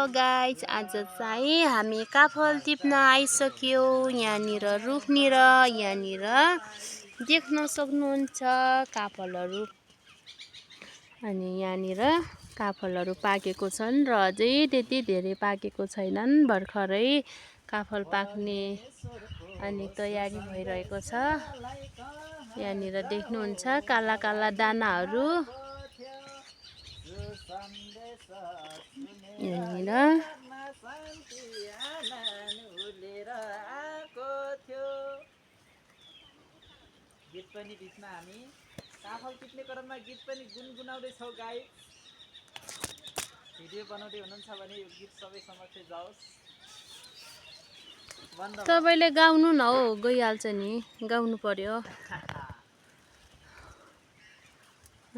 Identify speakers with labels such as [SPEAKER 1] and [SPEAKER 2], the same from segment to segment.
[SPEAKER 1] Guys, आज चाहिँ हामी काफल टिप्न आइसक्यो। यहाँनिर रुखनिर यहाँनिर देख्न सक्नुहुन्छ काफलहरू। अनि यहाँनिर काफलहरू पाकेको छन् र अझै त्यति धेरै पाकेको छैनन्। भर्खरै काफल पाक्ने अनि तयारी भइरहेको छ। यहाँनिर देख्नुहुन्छ काला काला दानाहरू। यहाँनिर
[SPEAKER 2] गीत पनि बिचमा हामी काफल टिप्ने क्रममा गीत पनि गुनगुनाउँदै छौँ गाइस। भिडियो बनाउँदै हुनुहुन्छ भने यो गीत सबै समक्ष जाओस्।
[SPEAKER 1] तपाईँले गाउनु न हौ, गइहाल्छ नि, गाउनु पर्यो।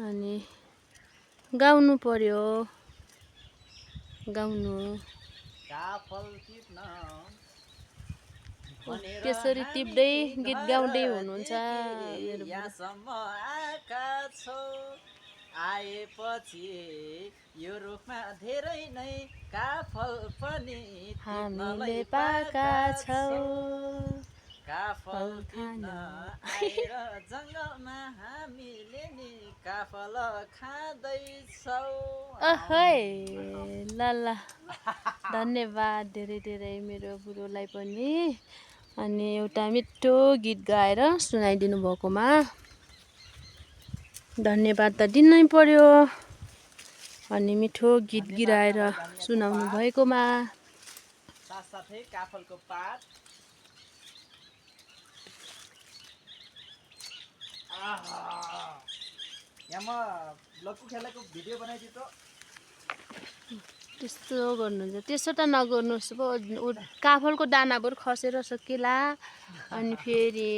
[SPEAKER 1] अनि गाउनु पर्यो, गाउनु।
[SPEAKER 2] काफल टिप्न
[SPEAKER 1] त्यसरी टिप्दै गीत गाउँदै हुनुहुन्छ।
[SPEAKER 2] यहाँसम्म आएका छौ, आएपछि यो रुखमा धेरै नै काफल पनि
[SPEAKER 1] हामीले पाएका छौ।
[SPEAKER 2] काफल टिप्न आएर जङ्गलमा हामीले नि काफल खाँदैछौ।
[SPEAKER 1] अहै ल ल, धन्यवाद धेरै धेरै मेरो बुढोलाई पनि। अनि एउटा मिठो गीत गाएर सुनाइदिनु भएकोमा धन्यवाद त दिनै पर्यो। अनि मिठो गीत गिराएर सुनाउनु भएकोमा।
[SPEAKER 2] साथसाथै काफलको पात यहाँ म लक्कु खेलाको भिडियो बनाइदिए त।
[SPEAKER 1] त्यस्तो गर्नुहुन्छ, त्यसो त नगर्नुहोस्। काफलको दाना बरु खसेर सकिला, अनि फेरि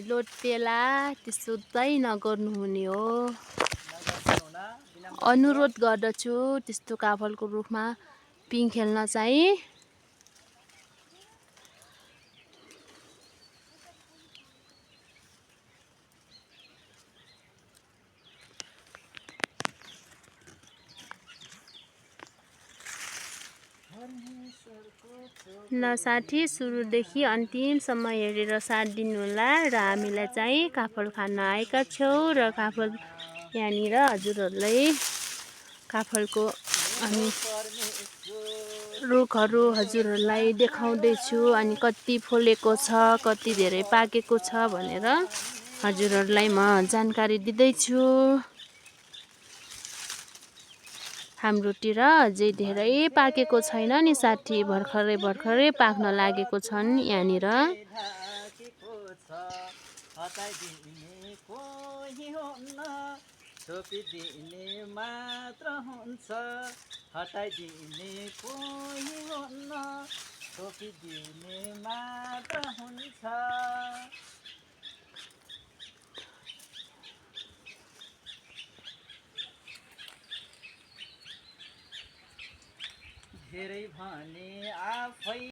[SPEAKER 1] लोटेला, त्यस्तो चाहिँ नगर्नु हुने हो। अनुरोध गर्दछु त्यस्तो काफलको रुखमा पिङ खेल्न चाहिँ। ल साथी, सुरुदेखि अन्तिमसम्म हेरेर साथ दिनुहोला। र हामीलाई चाहिँ काफल खान आएका छौँ र काफल यहाँनिर हजुरहरूलाई काफलको अनि रुखहरू हजुरहरूलाई देखाउँदैछु। अनि कति फुलेको छ, कति धेरै पाकेको छ भनेर हजुरहरूलाई म जानकारी दिँदैछु। हाम्रोतिर अझै धेरै पाकेको छैन नि साथी, भर्खरै भर्खरै पाक्न लागेको छन् यहाँनिर।
[SPEAKER 2] छोपिदिने मात्र हुन्छ, हटाइदिने कोही हुन्न, छोपिदिने मात्र हुन्छ। धेरै भने आफै